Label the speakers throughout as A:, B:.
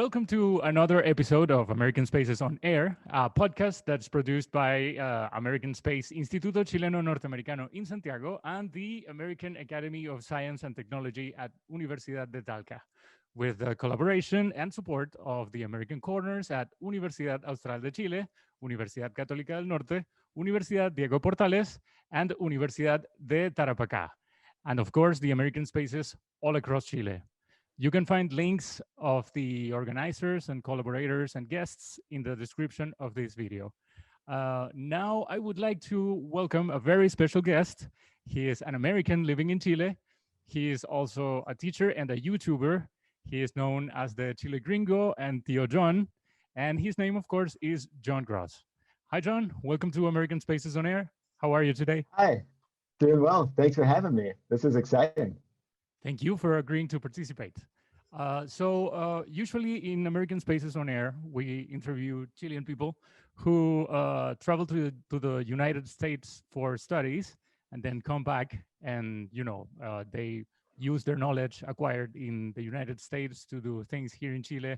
A: Welcome to another episode of American Spaces on Air, a podcast that's produced by American Space Instituto Chileno Norteamericano in Santiago and the American Academy of Science and Technology at Universidad de Talca, with the collaboration and support of the American corners at Universidad Austral de Chile, Universidad Católica del Norte, Universidad Diego Portales, and Universidad de Tarapacá, and of course the American Spaces all across Chile. You can find links of the organizers and collaborators and guests in the description of this video. Now, I would like to welcome a very special guest. He is an American living in Chile. He is also a teacher and a YouTuber. He is known as the Chile Gringo and Tío Jon. And his name, of course, is Jon Gross. Hi, Jon. Welcome to American Spaces on Air. How are you today?
B: Hi, doing well. Thanks for having me. This is exciting.
A: Thank you for agreeing to participate. Usually in American Spaces on Air, we interview Chilean people who travel to the United States for studies and then come back and, they use their knowledge acquired in the United States to do things here in Chile.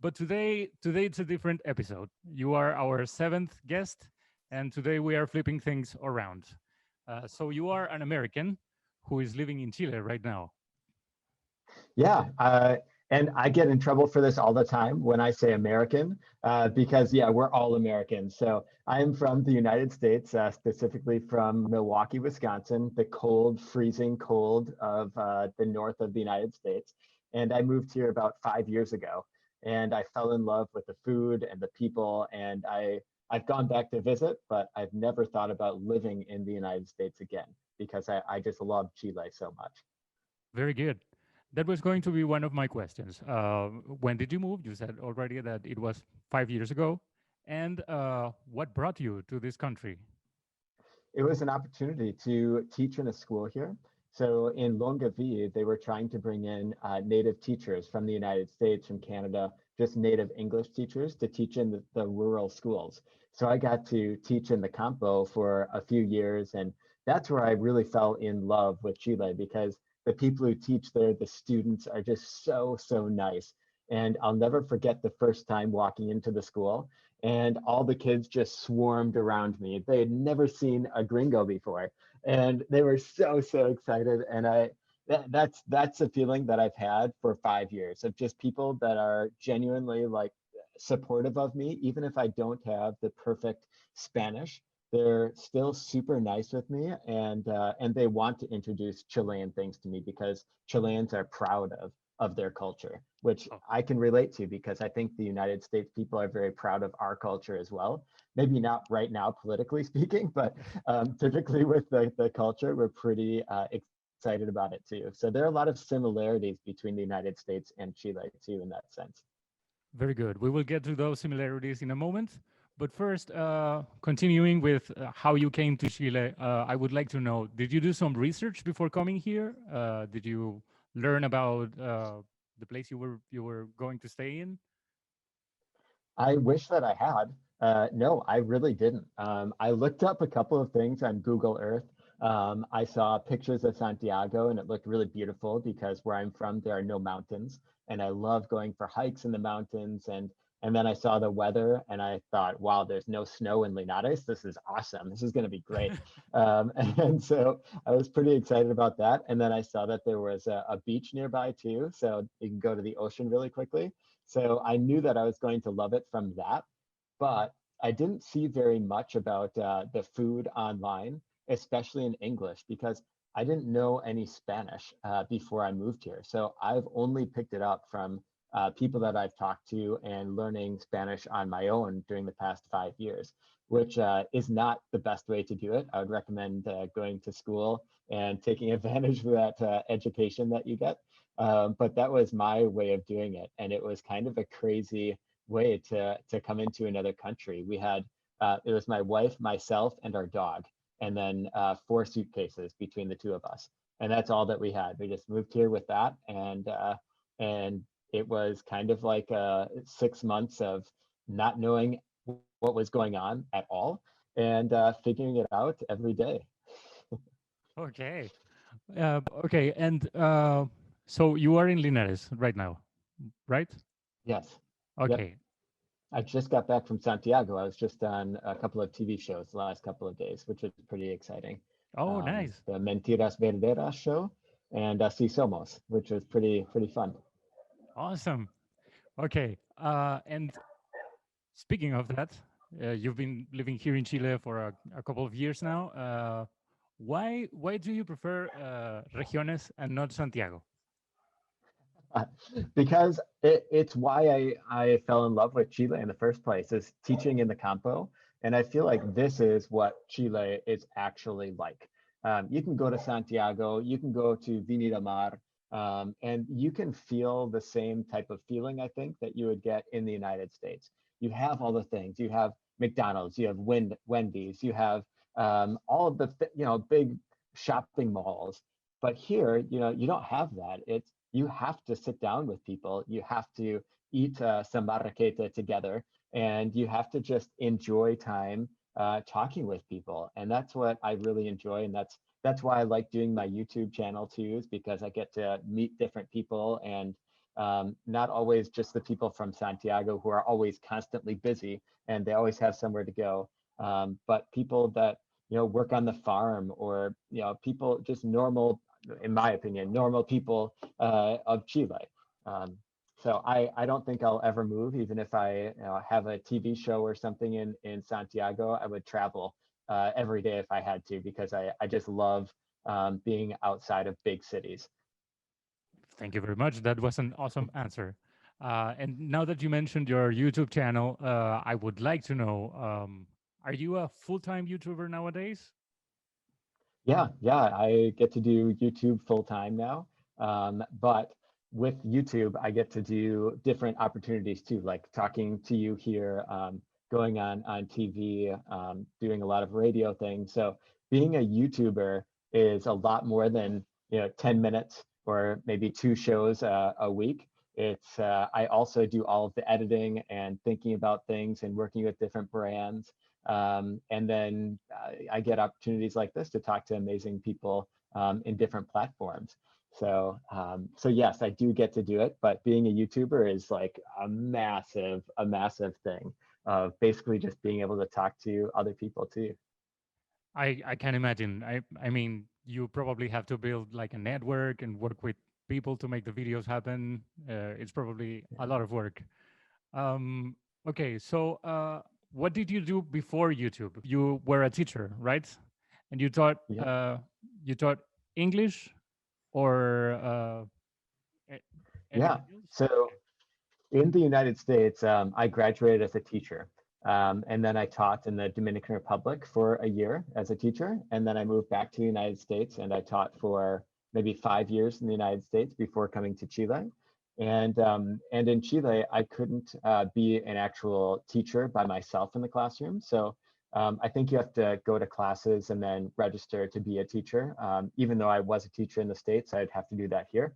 A: But today it's a different episode. You are our seventh guest, and today we are flipping things around. So you are an American who is living in Chile right now.
B: Yeah, and I get in trouble for this all the time when I say American, because we're all Americans. So I'm from the United States, specifically from Milwaukee, Wisconsin, the cold, freezing cold of the north of the United States. And I moved here about 5 years ago, and I fell in love with the food and the people. And I've gone back to visit, but I've never thought about living in the United States again because I just love Chile so much.
A: Very good. That was going to be one of my questions. When did you move? You said already that it was 5 years ago. And what brought you to this country?
B: It was an opportunity to teach in a school here. So in Longueuil, they were trying to bring in native teachers from the United States, from Canada, just native English teachers to teach in the rural schools. So I got to teach in the Campo for a few years. And that's where I really fell in love with Chile, because the people who teach there, the students, are just so nice. And I'll never forget the first time walking into the school and all the kids just swarmed around me. They had never seen a gringo before, and they were so excited. And that's a feeling that I've had for 5 years, of just people that are genuinely like supportive of me, even if I don't have the perfect Spanish. They're still super nice with me, and they want to introduce Chilean things to me because Chileans are proud of their culture, which I can relate to, because I think the United States people are very proud of our culture as well. Maybe not right now, politically speaking, but typically with the culture, we're pretty excited about it too. So there are a lot of similarities between the United States and Chile too, in that sense.
A: Very good. We will get to those similarities in a moment. But first, continuing with how you came to Chile, I would like to know, did you do some research before coming here? Did you learn about the place you were going to stay in?
B: I wish that I had. No, I really didn't. I looked up a couple of things on Google Earth. I saw pictures of Santiago, and it looked really beautiful because where I'm from, there are no mountains. And I love going for hikes in the mountains. And then I saw the weather and I thought, wow, there's no snow in Linares. This is awesome. This is going to be great. And so I was pretty excited about that. And then I saw that there was a beach nearby too. So you can go to the ocean really quickly. So I knew that I was going to love it from that. But I didn't see very much about the food online, especially in English, because I didn't know any Spanish before I moved here. So I've only picked it up from people that I've talked to and learning Spanish on my own during the past 5 years, which is not the best way to do it. I would recommend going to school and taking advantage of that education that you get. But that was my way of doing it. And it was kind of a crazy way to come into another country. We had, it was my wife, myself, and our dog, and then 4 suitcases between the two of us. And that's all that we had. We just moved here with that. And it was kind of like 6 months of not knowing what was going on at all, and figuring it out every day.
A: Okay. Okay. And so you are in Linares right now, right?
B: Yes. Yep.
A: Okay.
B: I just got back from Santiago. I was just on a couple of TV shows the last couple of days, which was pretty exciting.
A: Oh, nice.
B: The Mentiras Verdaderas show and Si Somos, which was pretty fun.
A: Awesome. Okay. And speaking of that, you've been living here in Chile for a couple of years now. Why do you prefer regiones and not Santiago?
B: Because it's why I fell in love with Chile in the first place, is teaching in the campo. And I feel like this is what Chile is actually like. You can go to Santiago, you can go to Viña del Mar, and you can feel the same type of feeling, I think, that you would get in the United States. You have all the things. You have McDonald's, you have Wendy's, you have all of the big shopping malls. But here, you don't have that. You have to sit down with people. You have to eat some marraqueta together, and you have to just enjoy time talking with people. And that's what I really enjoy. And that's why I like doing my YouTube channel too, is because I get to meet different people, and not always just the people from Santiago who are always constantly busy and they always have somewhere to go, but people that work on the farm, or people just normal, in my opinion, normal people of Chile. So I don't think I'll ever move, even if I have a TV show or something in Santiago. I would travel every day if I had to, because I just love being outside of big cities.
A: Thank you very much. That was an awesome answer. And now that you mentioned your YouTube channel, I would like to know, are you a full-time YouTuber nowadays?
B: Yeah, I get to do YouTube full time now. But with YouTube, I get to do different opportunities too, like talking to you here, going on TV, doing a lot of radio things. So being a YouTuber is a lot more than 10 minutes or maybe 2 shows a week. I also do all of the editing and thinking about things and working with different brands. And then I get opportunities like this to talk to amazing people in different platforms. So yes, I do get to do it, but being a YouTuber is like a massive thing of basically just being able to talk to other people too.
A: I can imagine. I mean, you probably have to build like a network and work with people to make the videos happen. It's probably a lot of work. Um, okay, so what did you do before YouTube? You were a teacher, right? And
B: Yeah.
A: you taught English or a-
B: Yeah.
A: anything else?
B: So in the United States, I graduated as a teacher. And then I taught in the Dominican Republic for a year as a teacher. And then I moved back to the United States, and I taught for maybe 5 years in the United States before coming to Chile. And in Chile, I couldn't be an actual teacher by myself in the classroom. So I think you have to go to classes and then register to be a teacher. Even though I was a teacher in the States, I'd have to do that here.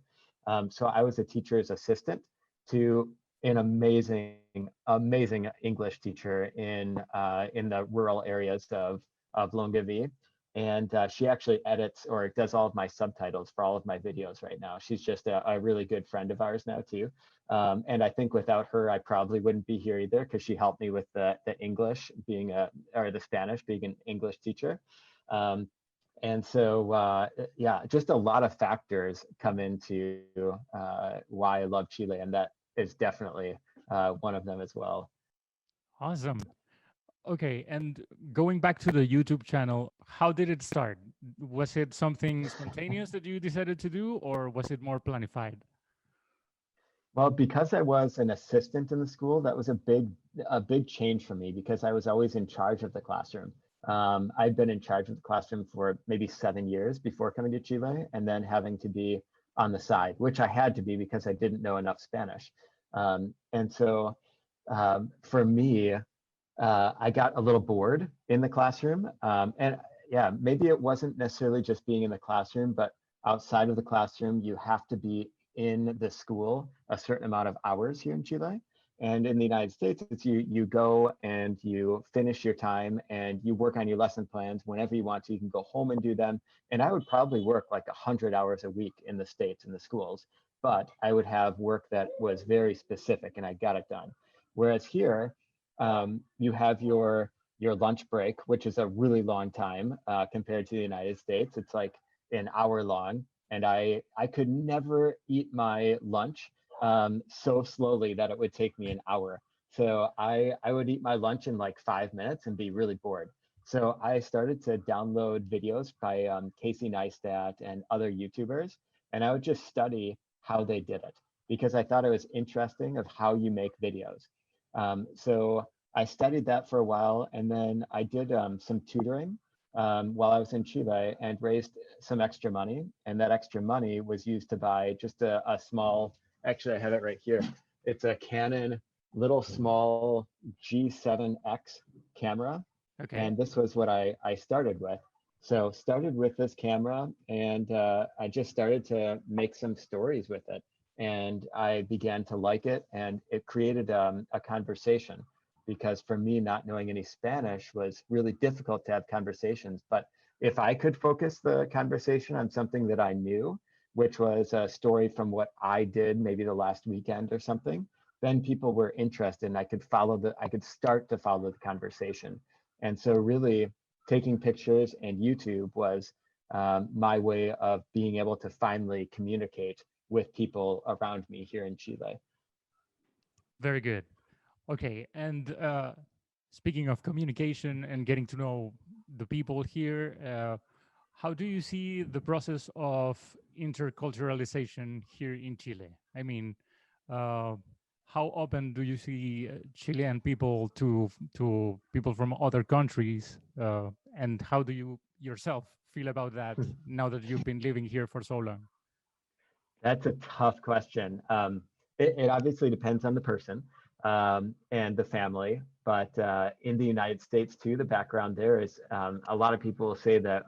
B: So I was a teacher's assistant to an amazing English teacher in the rural areas of Longaví. And she actually edits or does all of my subtitles for all of my videos right now. She's just a really good friend of ours now too. And I think without her, I probably wouldn't be here either, because she helped me with the English or the Spanish being an English teacher. And so, yeah, just a lot of factors come into why I love Chile, and that is definitely one of them as well.
A: Awesome. Okay, and going back to the YouTube channel, how did it start? Was it something spontaneous that you decided to do, or was it more planified?
B: Well, because I was an assistant in the school, that was a big change for me, because I was always in charge of the classroom. I'd been in charge of the classroom for maybe 7 years before coming to Chile, and then having to be on the side, which I had to be because I didn't know enough Spanish. And so for me, I got a little bored in the classroom. And yeah, maybe it wasn't necessarily just being in the classroom, but outside of the classroom, you have to be in the school a certain amount of hours here in Chile. And in the United States, it's you go and you finish your time and you work on your lesson plans whenever you want to. You can go home and do them. And I would probably work like 100 hours a week in the States in the schools, but I would have work that was very specific and I got it done. Whereas here, you have your lunch break, which is a really long time compared to the United States. It's like an hour long, and I could never eat my lunch so slowly that it would take me an hour. So I would eat my lunch in like 5 minutes and be really bored. So I started to download videos by Casey Neistat and other YouTubers, and I would just study how they did it because I thought it was interesting of how you make videos. So I studied that for a while, and then I did some tutoring while I was in Chile and raised some extra money. And that extra money was used to buy just a small, actually I have it right here. It's a Canon little small G7X camera.
A: Okay.
B: And this was what I started with. So started with this camera, and I just started to make some stories with it. And I began to like it, and it created a conversation, because for me, not knowing any Spanish was really difficult to have conversations. But if I could focus the conversation on something that I knew, which was a story from what I did maybe the last weekend or something, then people were interested, and I could start to follow the conversation. And so really taking pictures and YouTube was my way of being able to finally communicate with people around me here in Chile.
A: Very good. Okay, and speaking of communication and getting to know the people here, how do you see the process of interculturalization here in Chile? I mean, uh, how open do you see Chilean people to people from other countries, and how do you yourself feel about that now that you've been living here for so long?
B: That's a tough question. It obviously depends on the person and the family, but in the United States too, the background there is a lot of people say that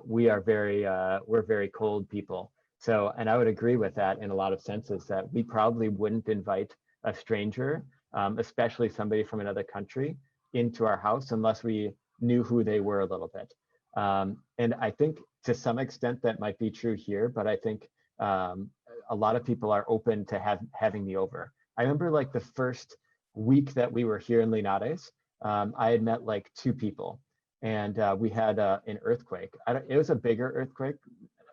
B: we're very cold people. So, and I would agree with that in a lot of senses, that we probably wouldn't invite a stranger, especially somebody from another country, into our house unless we knew who they were a little bit. And I think to some extent that might be true here, but I think a lot of people are open to having me over. I remember like the first week that we were here in Linares, I had met like 2 people, and we had an earthquake. It was a bigger earthquake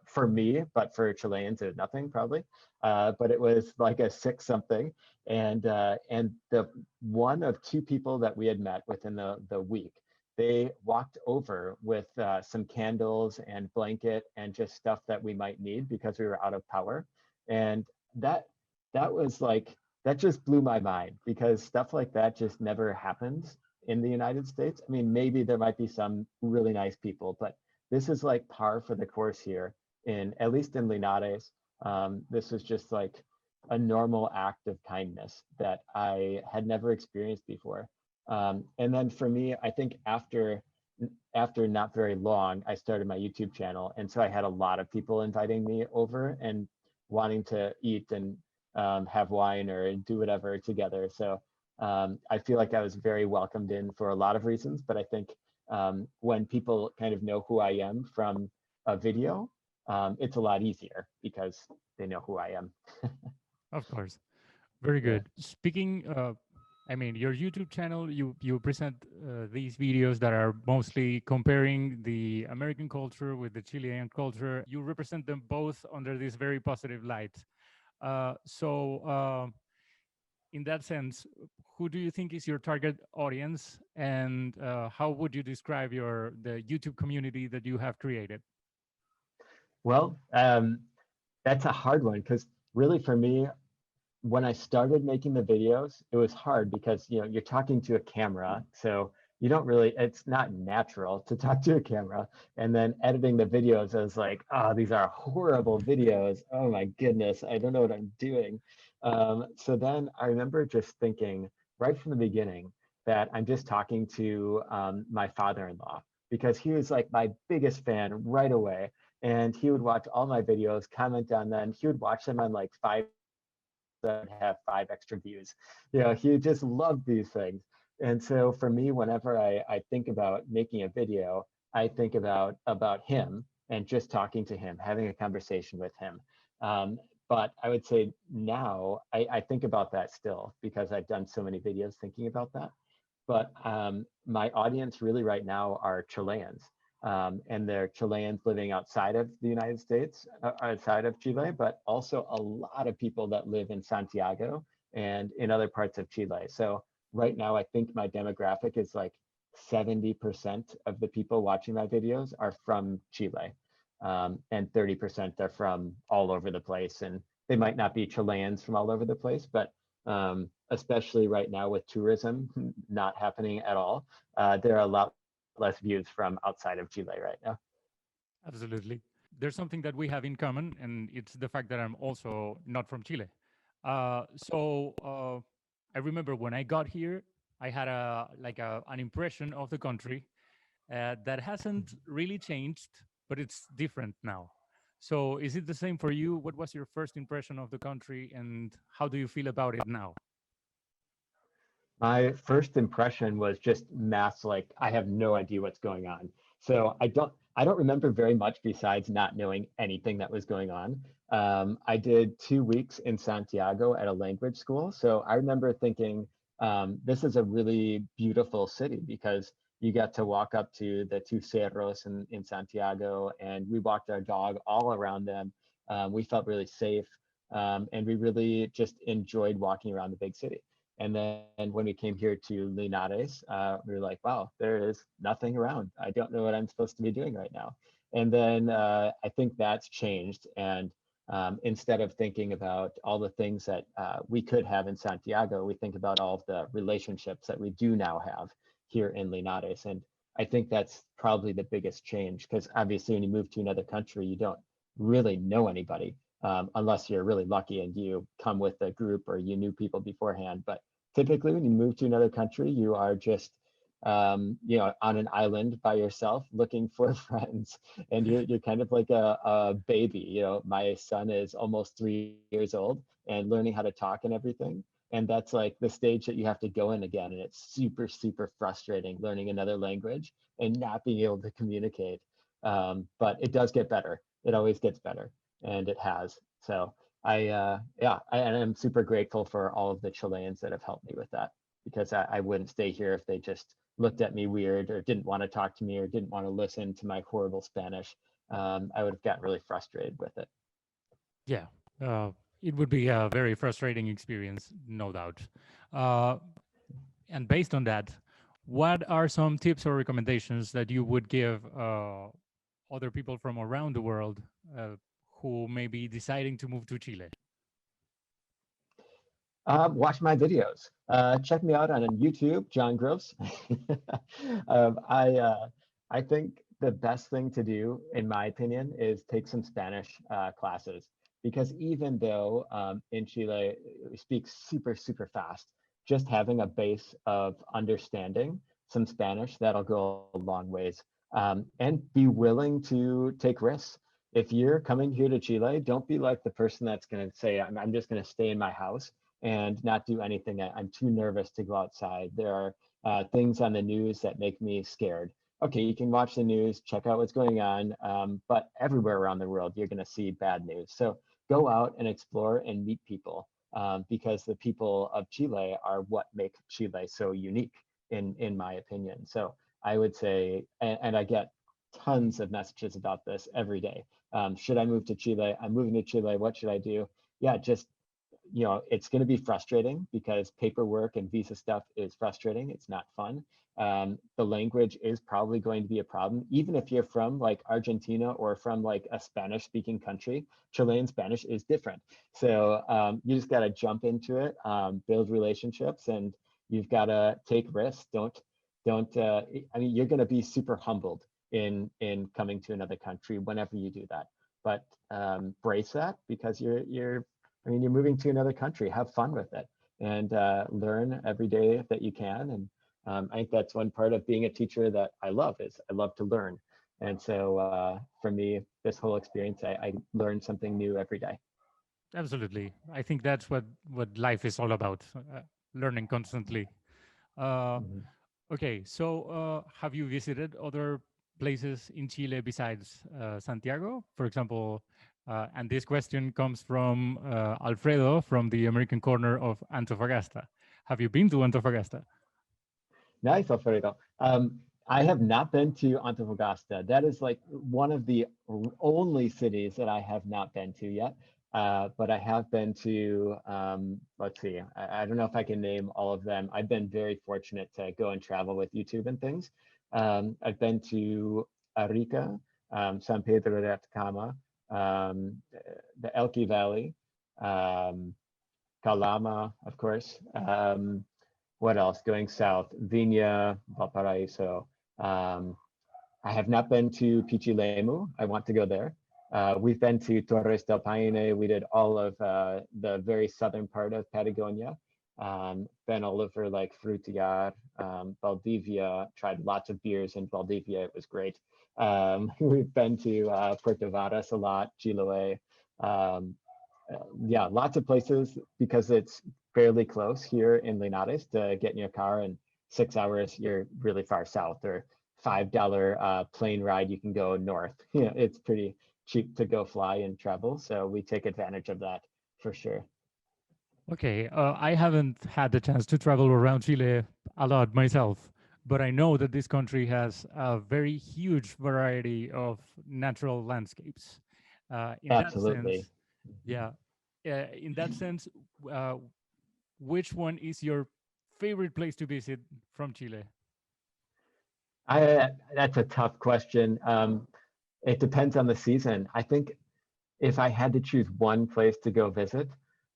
B: for me, but for Chileans, it was nothing probably. But it was like a 6 something, and the one of 2 people that we had met within the week, they walked over with some candles and blanket and just stuff that we might need because we were out of power. And that was like, that just blew my mind, because stuff like that just never happens in the United States. I mean, maybe there might be some really nice people, but this is like par for the course here, at least in Linares. This is just like a normal act of kindness that I had never experienced before. And then for me, I think after not very long, I started my YouTube channel. And so I had a lot of people inviting me over and wanting to eat and have wine or do whatever together. So I feel like I was very welcomed in for a lot of reasons. But I think when people kind of know who I am from a video, it's a lot easier because they know who I am.
A: Of course. Very
B: Yeah.
A: good. Speaking, I mean, your YouTube channel, you present these videos that are mostly comparing the American culture with the Chilean culture. You represent them both under this very positive light. So in that sense, who do you think is your target audience, and how would you describe the YouTube community that you have created?
B: Well, that's a hard one, because really for me, when I started making the videos, it was hard because, you know, you're talking to a camera, so you don't really, it's not natural to talk to a camera. And then editing the videos, I was like, oh, these are horrible videos. Oh my goodness, I don't know what I'm doing. So then I remember just thinking right from the beginning that I'm just talking to my father-in-law, because he was like my biggest fan right away. And he would watch all my videos, comment on them. He would watch them on like 5 that have 5 extra views. You know, he just loved these things. And so for me, whenever I think about making a video, I think about him and just talking to him, having a conversation with him. But I would say now I think about that still because I've done so many videos thinking about that. But my audience really right now are Chileans. And they're Chileans living outside of the United States, outside of Chile, but also a lot of people that live in Santiago and in other parts of Chile. So right now, I think my demographic is like 70% of the people watching my videos are from Chile, and 30% are from all over the place. And they might not be Chileans from all over the place, but especially right now with tourism not happening at all, there are a lot less views from outside of Chile right now.
A: Absolutely. There's something that we have in common, and it's the fact that I'm also not from Chile. I remember when I got here, I had an impression of the country that hasn't really changed, but it's different now. So is it the same for you? What was your first impression of the country, and how do you feel about it now?
B: My first impression was just mass, like I have no idea what's going on. So I don't remember very much besides not knowing anything that was going on. I did 2 weeks in Santiago at a language school. So I remember thinking, this is a really beautiful city because you get to walk up to the two cerros in Santiago, and we walked our dog all around them. We felt really safe, and we really just enjoyed walking around the big city. And then when we came here to Linares, we were like, wow, there is nothing around. I don't know what I'm supposed to be doing right now. And then I think that's changed. And instead of thinking about all the things that we could have in Santiago, we think about all of the relationships that we do now have here in Linares. And I think that's probably the biggest change, because obviously when you move to another country, you don't really know anybody. Unless you're really lucky and you come with a group or you knew people beforehand. But typically when you move to another country, you are just on an island by yourself looking for friends, and you're kind of like a baby. My son is almost 3 years old and learning how to talk and everything. And that's like the stage that you have to go in again. And it's super, super frustrating learning another language and not being able to communicate. But it does get better. It always gets better, and it has. So and I'm super grateful for all of the Chileans that have helped me with that, because I wouldn't stay here if they just looked at me weird or didn't want to talk to me or didn't want to listen to my horrible Spanish. I would have gotten really frustrated with it.
A: Yeah, it would be a very frustrating experience, no doubt. Uh, and based on that, what are some tips or recommendations that you would give other people from around the world who may be deciding to move to Chile?
B: Watch my videos. Check me out on YouTube, Jon Gross. I think the best thing to do, in my opinion, is take some Spanish classes, because even though in Chile we speak super, super fast, just having a base of understanding some Spanish, that'll go a long ways. And be willing to take risks. If you're coming here to Chile, don't be like the person that's going to say, I'm just going to stay in my house and not do anything. I'm too nervous to go outside. There are things on the news that make me scared. Okay, you can watch the news, check out what's going on, but everywhere around the world, you're going to see bad news. So go out and explore and meet people, because the people of Chile are what make Chile so unique, in my opinion. So I would say, and I get tons of messages about this every day. Should I move to Chile? I'm moving to Chile. What should I do? Yeah, just it's going to be frustrating because paperwork and visa stuff is frustrating. It's not fun. The language is probably going to be a problem, even if you're from like Argentina or from like a Spanish speaking country. Chilean Spanish is different. So you just got to jump into it, build relationships, and you've got to take risks. I mean, you're going to be super humbled in coming to another country whenever you do that. But brace that, because you're moving to another country. Have fun with it, and learn every day that you can. And I think that's one part of being a teacher that I love, is I love to learn. And so for me, this whole experience, I learn something new every day.
A: Absolutely. I think that's what life is all about, learning constantly. Uh,
B: Mhm.
A: okay, so have you visited other places in Chile besides Santiago? For example, And this question comes from Alfredo from the American corner of Antofagasta. Have you been to Antofagasta?
B: Nice, Alfredo. I have not been to Antofagasta. That is like one of the only cities that I have not been to yet. But I have been to, let's see, I don't know if I can name all of them. I've been very fortunate to go and travel with YouTube and things. I've been to Arica, San Pedro de Atacama, the Elqui Valley, Calama, of course. What else? Going south, Viña, Valparaiso. I have not been to Pichilemu. I want to go there. We've been to Torres del Paine. We did all of the very southern part of Patagonia. Been all over like Frutillar, Valdivia, tried lots of beers in Valdivia. It was great. We've been to Puerto Varas a lot, Chiloé. Yeah, lots of places because it's fairly close here in Linares to get in your car, and 6 hours, you're really far south, or $5 plane ride, you can go north. You know, it's pretty cheap to go fly and travel. So we take advantage of that for sure.
A: Okay, I haven't had the chance to travel around Chile a lot myself, but I know that this country has a very huge variety of natural landscapes. In that
B: Absolutely.
A: sense, yeah, in that sense, uh, which one is your favorite place to visit from Chile?
B: That's a tough question. It depends on the season. I think if I had to choose one place to go visit,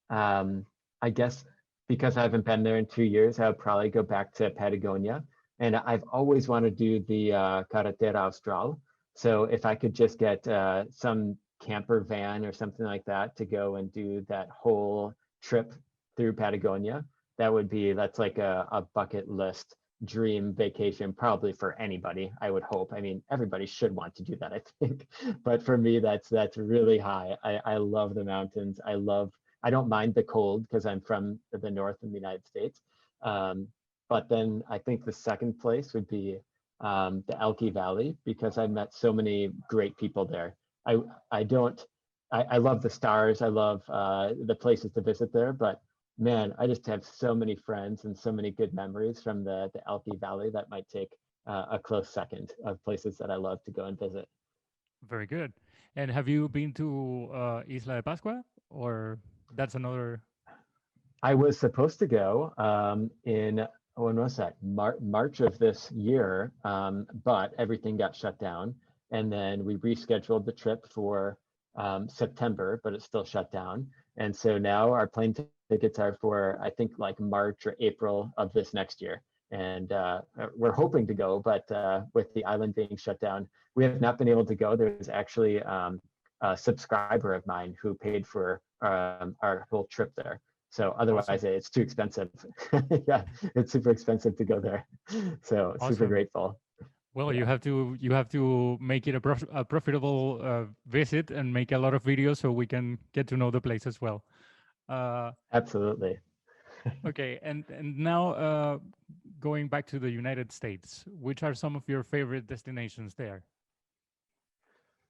B: I guess because I haven't been there in 2 years, I would probably go back to Patagonia. And I've always wanted to do the Carretera Austral. So if I could just get some camper van or something like that to go and do that whole trip through Patagonia, that's like a bucket list dream vacation, probably for anybody, I would hope. I mean, everybody should want to do that, I think. But for me, that's really high. I love the mountains. I don't mind the cold because I'm from the north in the United States. But then I think the second place would be the Elqui Valley, because I met so many great people there. I I don't I love the stars. I love the places to visit there, but man, I just have so many friends and so many good memories from the Elqui Valley that might take a close second of places that I love to go and visit.
A: Very good. And have you been to Isla de Pascua, or that's another?
B: I was supposed to go in, when was that? March of this year, but everything got shut down. And then we rescheduled the trip for September, but it's still shut down. And so now our plane tickets are for, I think, like March or April of this next year. And we're hoping to go, but with the island being shut down, we have not been able to go. There's actually a subscriber of mine who paid for our whole trip there. So otherwise,
A: Awesome.
B: it's too expensive. Yeah, it's super expensive to go there. So super
A: Awesome.
B: grateful.
A: Well,
B: Yeah,
A: you have to make it a profitable visit and make a lot of videos so we can get to know the place as well. Uh,
B: absolutely.
A: okay, and now going back to the United States, which are some of your favorite destinations there?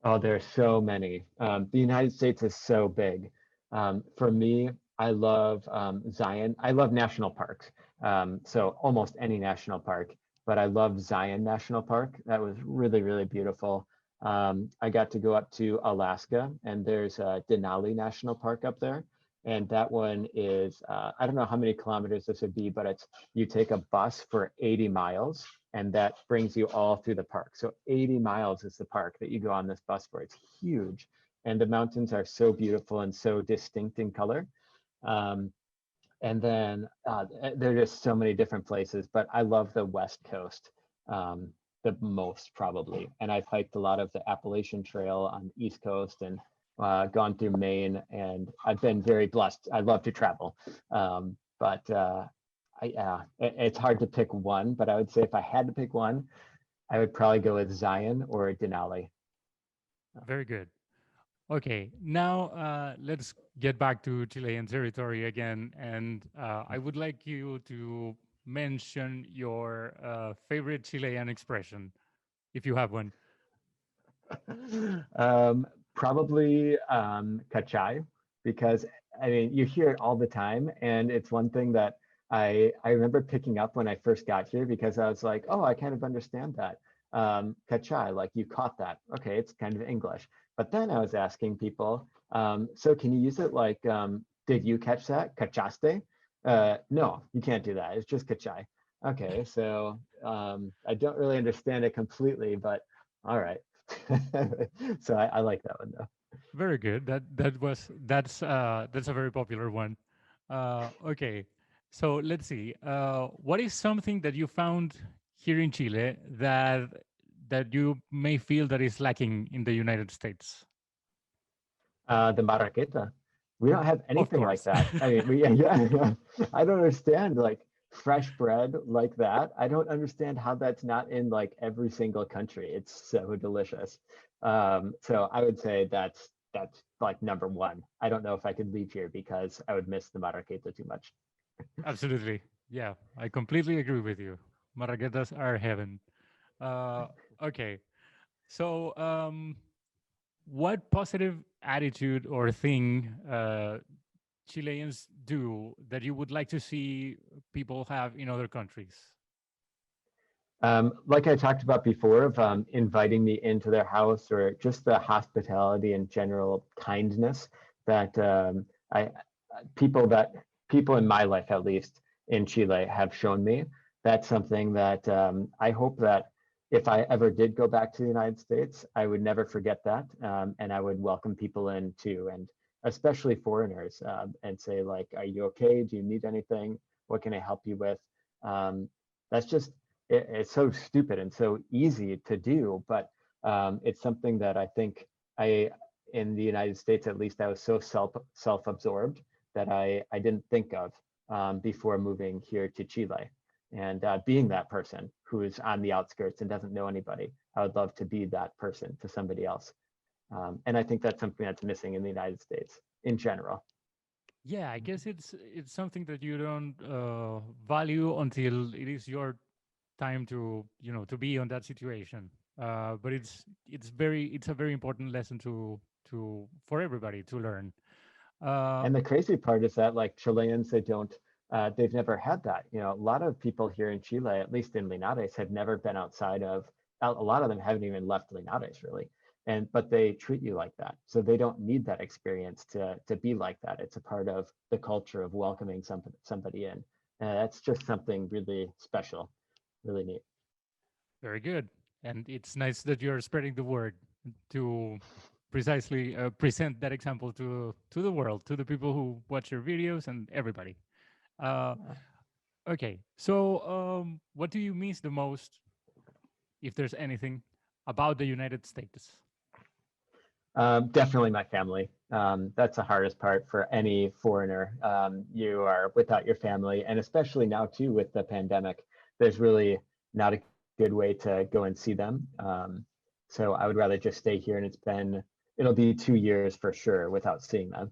B: Oh, there's so many. The United States is so big. For me, I love Zion. I love national parks. So almost any national park, but I love Zion National Park. That was really, really beautiful. I got to go up to Alaska, and there's Denali National Park up there. And that one is, I don't know how many kilometers this would be, but you take a bus for 80 miles, and that brings you all through the park. So 80 miles is the park that you go on this bus for. It's huge. And the mountains are so beautiful and so distinct in color. Um, and then there are just so many different places, but I love the West Coast the most probably. And I've hiked a lot of the Appalachian Trail on the East Coast, and gone through Maine, and I've been very blessed. I love to travel. But it's hard to pick one, but I would say if I had to pick one, I would probably go with Zion or Denali.
A: Very good. Okay, now let's get back to Chilean territory again, and I would like you to mention your favorite Chilean expression, if you have one.
B: Probably cachai, because I mean, you hear it all the time. And it's one thing that I remember picking up when I first got here because I was like, oh, I kind of understand that. Cachai, like you caught that. Okay, it's kind of English. But then I was asking people, so can you use it like, did you catch that? Cachaste? No, you can't do that. It's just cachai. Okay, so I don't really understand it completely, but all right. So I like that one though.
A: Very good. That's a very popular one. Okay, so let's see. What is something that you found here in Chile that you may feel that is lacking in the United States?
B: The marraqueta. We don't have
A: Of
B: anything like
A: course.
B: that. I mean, yeah. I don't understand like fresh bread like that. I don't understand how that's not in like every single country. It's so delicious. So I would say that's like number one. I don't know if I could leave here because I would miss the marraqueta too much.
A: Absolutely. Yeah, I completely agree with you. Marraquetas are heaven. Uh, okay. So, what positive attitude or thing Chileans do that you would like to see people have in other countries?
B: Like I talked about before, of inviting me into their house, or just the hospitality and general kindness that I people that people in my life, at least in Chile, have shown me. That's something that I hope that if I ever did go back to the United States, I would never forget that, and I would welcome people in too, and especially foreigners, and say like, "Are you okay? Do you need anything? What can I help you with?" That's just it's so stupid and so easy to do, but it's something that I think in the United States, at least, I was so self-absorbed that I didn't think of before moving here to Chile. And being that person who is on the outskirts and doesn't know anybody, I would love to be that person to somebody else. And I think that's something that's missing in the United States in general.
A: Yeah, I guess it's something that you don't value until it is your time to to be on that situation. But it's a very important lesson to for everybody to learn. Uh,
B: And the crazy part is that like Chileans, they've never had that. You know, a lot of people here in Chile, at least in Linares, have never been outside of, a lot of them haven't even left Linares really. But they treat you like that. So they don't need that experience to be like that. It's a part of the culture of welcoming somebody in. That's just something really special, really neat.
A: Very good. And it's nice that you're spreading the word to precisely present that example to the world, to the people who watch your videos and everybody. Uh, okay, so what do you miss the most, if there's anything, about the United States?
B: Definitely my family. That's the hardest part for any foreigner. You are without your family, and especially now too with the pandemic, there's really not a good way to go and see them. So I would rather just stay here, and it'll be 2 years for sure without seeing them.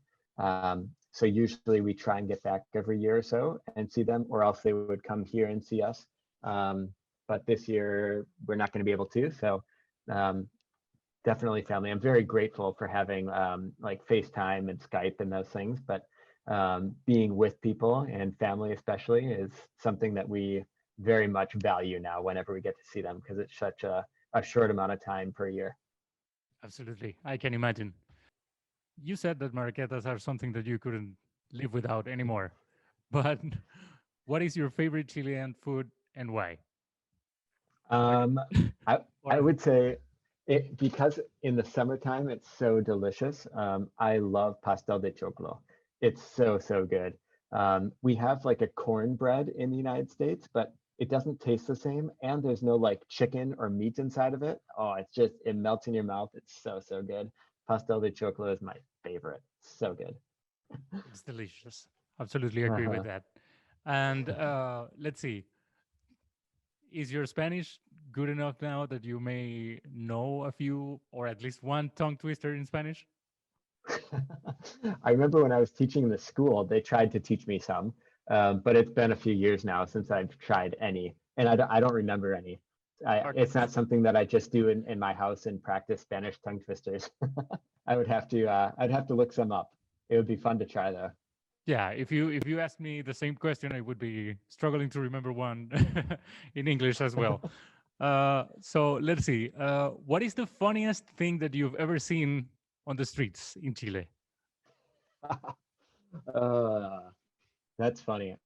B: So usually we try and get back every year or so and see them, or else they would come here and see us. But this year we're not going to be able to. So um, definitely family. I'm very grateful for having like FaceTime and Skype and those things, but being with people and family especially is something that we very much value now whenever we get to see them, because it's such a short amount of time per year.
A: Absolutely, I can imagine. You said that marquetas are something that you couldn't live without anymore. But what is your favorite Chilean food and why? Like,
B: Um, I, I
A: or
B: would say it, because in the summertime it's so delicious. I love pastel de choclo. It's so, so good. We have like a cornbread in the United States, but it doesn't taste the same. And there's no like chicken or meat inside of it. Oh, it melts in your mouth. It's so, so good. Pastel de choclo is my favorite. So good.
A: it's delicious. Absolutely agree with
B: Uh-huh.
A: that. And let's see, is your Spanish good enough now that you may know a few or at least one tongue twister in Spanish?
B: I remember when I was teaching in the school, they tried to teach me some, but it's been a few years now since I've tried any, and I don't remember any.
A: Okay.
B: It's not something that I just do in my house and practice Spanish tongue twisters. I would have to, I'd have to look some up. It would be fun to try though.
A: Yeah, if you ask me the same question, I would be struggling to remember one in English as well. So let's see. What is the funniest thing that you've ever seen on the streets in Chile?
B: uh, that's funny.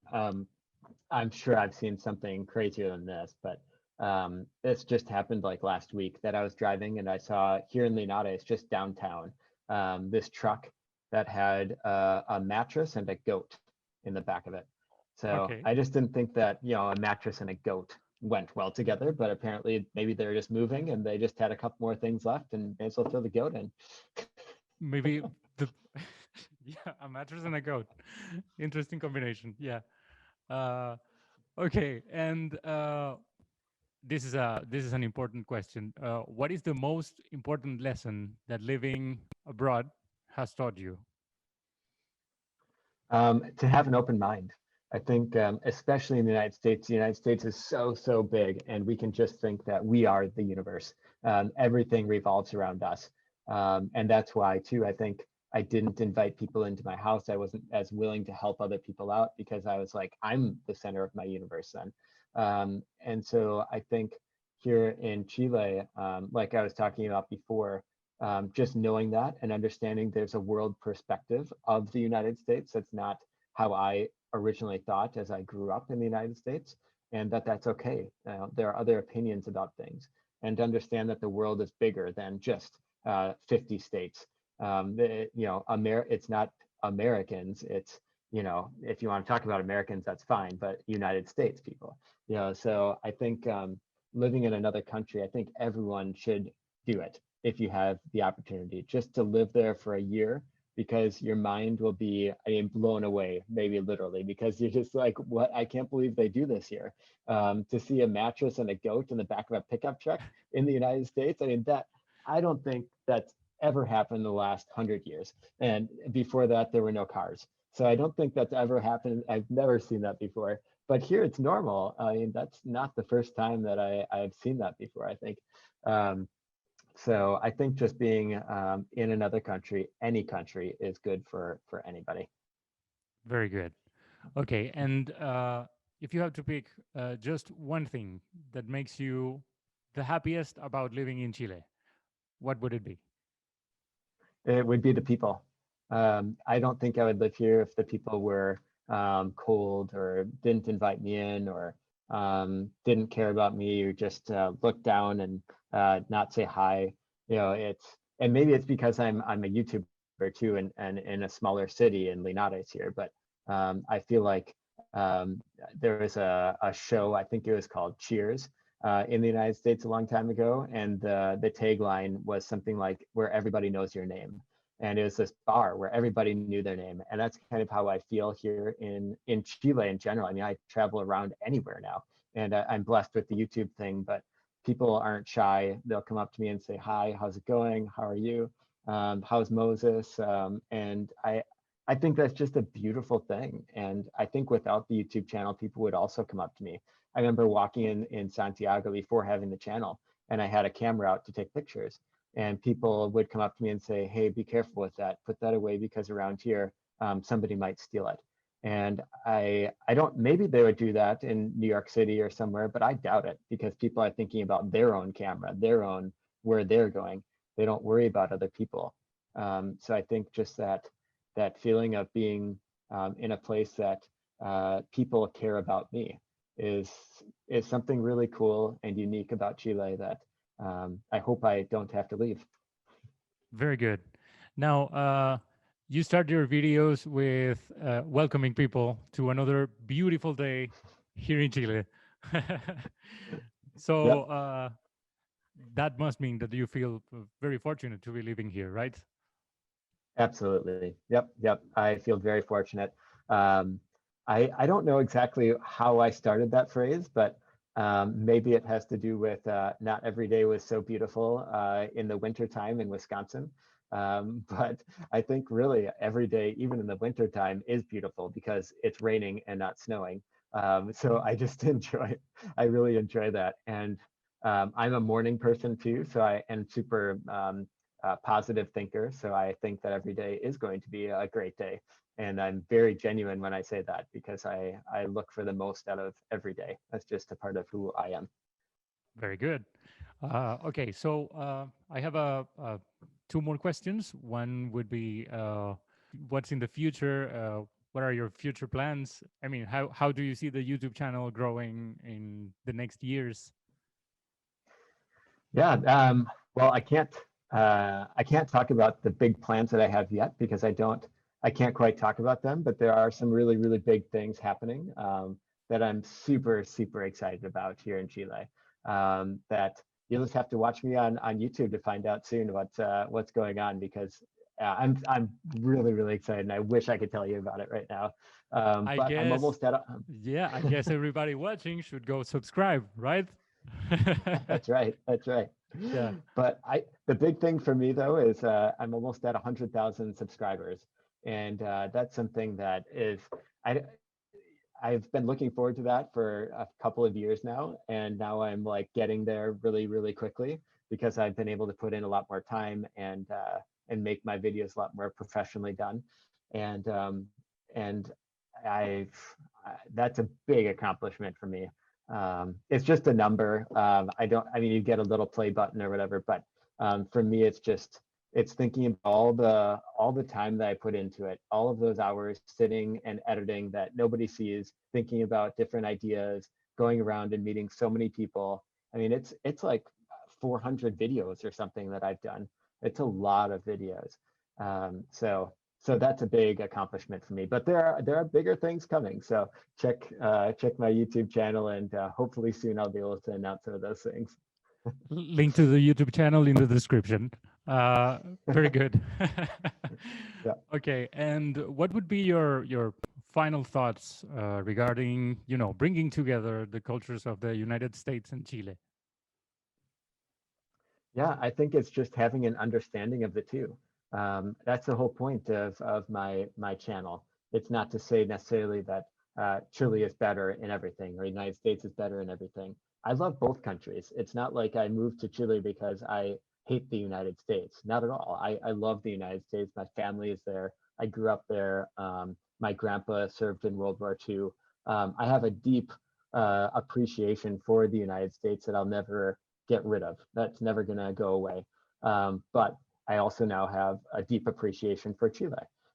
B: I'm sure I've seen something crazier than this, but this just happened like last week that I was driving and I saw here in Linares, just downtown, this truck that had a mattress and a goat in the back of it. So
A: Okay,
B: I just didn't think that, you know, a mattress and a goat went well together, but apparently maybe they're just moving and they just had a couple more things left and may as well throw the goat in.
A: maybe the yeah, a mattress and a goat. Interesting combination. Yeah. Uh, okay, and this is an important question. What is the most important lesson that living abroad has taught you?
B: To have an open mind. I think, especially in the United States is so big, and we can just think that we are the universe. Everything revolves around us, and that's why too. I think I didn't invite people into my house. I wasn't as willing to help other people out because I was like, I'm the center of my universe then. And so I think here in Chile, like I was talking about before, just knowing that and understanding there's a world perspective of the United States. That's not how I originally thought as I grew up in the United States, and that's okay. There are other opinions about things, and to understand that the world is bigger than just 50 states. You know, it's not Americans. It's, you know, if you want to talk about Americans, that's fine, but United States people. You know, so I think living in another country, I think everyone should do it if you have the opportunity, just to live there for a year, because your mind will be, I mean, blown away, maybe literally, because you're just like, what? I can't believe they do this here. To see a mattress and a goat in the back of a pickup truck in the United States, I mean, that, I don't think that's ever happened in the last 100 years. And before that, there were no cars. So I don't think that's ever happened. I've never seen that before. But here it's normal. I mean, that's not the first time that I've seen that before, I think. So I think just being in another country, any country, is good for anybody.
A: Very good. Okay, and if you have to pick just one thing that makes you the happiest about living in Chile, what would it be?
B: It would be the people. I don't think I would live here if the people were cold or didn't invite me in or didn't care about me or just look down and not say hi. You know, and maybe it's because I'm a YouTuber too, and in a smaller city in Linares here. But I feel like there was a show, I think it was called Cheers, in the United States a long time ago, and the tagline was something like "Where everybody knows your name." And it was this bar where everybody knew their name, and that's kind of how I feel here in Chile in general. I mean, I travel around anywhere now, and I'm blessed with the YouTube thing, but people aren't shy. They'll come up to me and say, "Hi, how's it going? How are you? How's Moses?" And I think that's just a beautiful thing. And I think without the YouTube channel, people would also come up to me. I remember walking in Santiago before having the channel, and I had a camera out to take pictures. And people would come up to me and say, "Hey, be careful with that. Put that away because around here, somebody might steal it." And I don't, maybe they would do that in New York City or somewhere, but I doubt it because people are thinking about their own camera, their own, where they're going. They don't worry about other people. So I think just that feeling of being in a place that people care about me is something really cool and unique about Chile that I hope I don't have to leave.
A: Very good. Now, you start your videos with welcoming people to another beautiful day here in Chile. So
B: Yep,
A: that must mean that you feel very fortunate to be living here, right?
B: absolutely. Yep. I feel very fortunate. Um, I don't know exactly how I started that phrase, but maybe it has to do with not every day was so beautiful in the wintertime in Wisconsin. But I think really every day, even in the wintertime, is beautiful because it's raining and not snowing. So I just I really enjoy that. And I'm a morning person too, so I am super positive thinker. So I think that every day is going to be a great day. And I'm very genuine when I say that because I look for the most out of every day. That's just a part of who I am.
A: Very good. Okay, so I have two more questions. One would be, what's in the future? What are your future plans? I mean, how do you see the YouTube channel growing in the next years?
B: Yeah, well, I can't talk about the big plans that I have yet because I can't quite talk about them, but there are some really, really big things happening that I'm super, super excited about here in Chile. That you'll just have to watch me on YouTube to find out soon what's going on because I'm really, really excited and I wish I could tell you about it right now.
A: I
B: But I'm
A: guess,
B: almost at
A: yeah, I guess everybody watching should go subscribe, right?
B: That's right. That's right.
A: Yeah.
B: But the big thing for me though is I'm almost at 100,000 subscribers, and that's something that is I I've been looking forward to that for a couple of years now, and now I'm like getting there really, really quickly because I've been able to put in a lot more time and make my videos a lot more professionally done, and I've that's a big accomplishment for me. It's just a number. I mean, you get a little play button or whatever, but for me, it's thinking of all the time that I put into it, all of those hours sitting and editing that nobody sees, thinking about different ideas, going around and meeting so many people. I mean, it's like 400 videos or something that I've done. It's a lot of videos. So that's a big accomplishment for me. But there are bigger things coming. So check my YouTube channel, and hopefully soon I'll be able to announce some of those things.
A: Link to the YouTube channel in the description. Very good.
B: Yeah.
A: Okay, and what would be your final thoughts regarding, you know, bringing together the cultures of the United States and Chile?
B: Yeah, I think it's just having an understanding of the two. That's the whole point of my channel. It's not to say necessarily that Chile is better in everything or the United States is better in everything. I love both countries. It's not like I moved to Chile because I hate the United States. Not at all. I love the United States. My family is there. I grew up there. My grandpa served in World War II. I have a deep appreciation for the United States that I'll never get rid of. That's never going to go away. But I also now have a deep appreciation for Chile.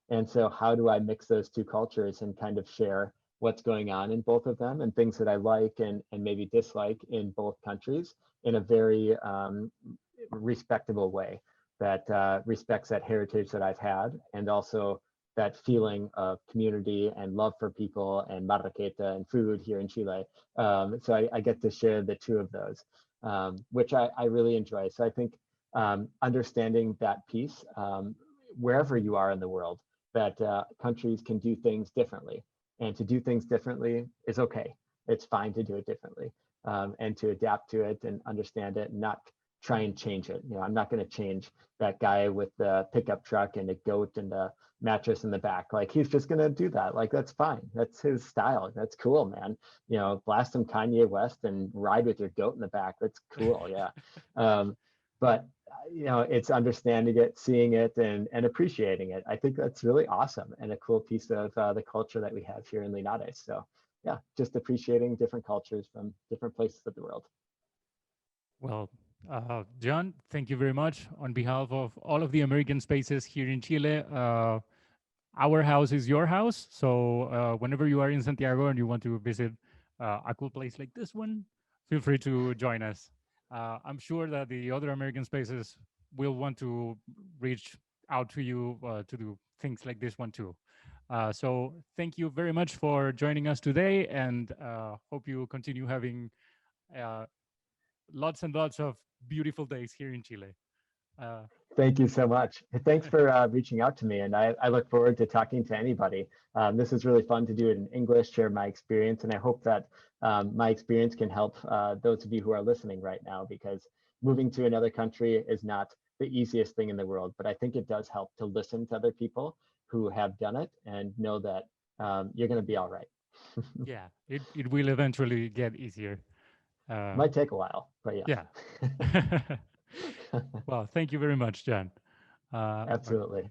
B: And so how do I mix those two cultures and kind of share what's going on in both of them and things that I like and maybe dislike in both countries in a very respectable way that respects that heritage that I've had and also that feeling of community and love for people and marraqueta and food here in Chile. So I get to share the two of those, which I really enjoy. So I think understanding that piece, wherever you are in the world, that countries can do things differently. And to do things differently is okay. It's fine to do it differently and to adapt to it and understand it and not try and change it. You know, I'm not going to change that guy with the pickup truck and a goat and a mattress in the back. Like he's just going to do that. Like that's fine. That's his style. That's cool, man. You know, blast some Kanye West and ride with your goat in the back. That's cool. Yeah. But you know, it's understanding it, seeing it, and appreciating it. I think that's really awesome and a cool piece of the culture that we have here in Linares. So yeah, just appreciating different cultures from different places of the world.
A: Well, Jon, thank you very much. On behalf of all of the American spaces here in Chile, our house is your house. So whenever you are in Santiago and you want to visit a cool place like this one, feel free to join us. I'm sure that the other American spaces will want to reach out to you to do things like this one too. So thank you very much for joining us today, and hope you continue having uh, lots and lots of beautiful days here in Chile. Uh,
B: Thank you so much. Thanks for reaching out to me. And I look forward to talking to anybody. This is really fun to do it in English, share my experience. And I hope that my experience can help those of you who are listening right now, because moving to another country is not the easiest thing in the world. But I think it does help to listen to other people who have done it and know that you're going to be all right.
A: yeah, it will eventually get easier.
B: Might take a while, but yes.
A: Yeah. Well, thank you very much, Jon.
B: Absolutely.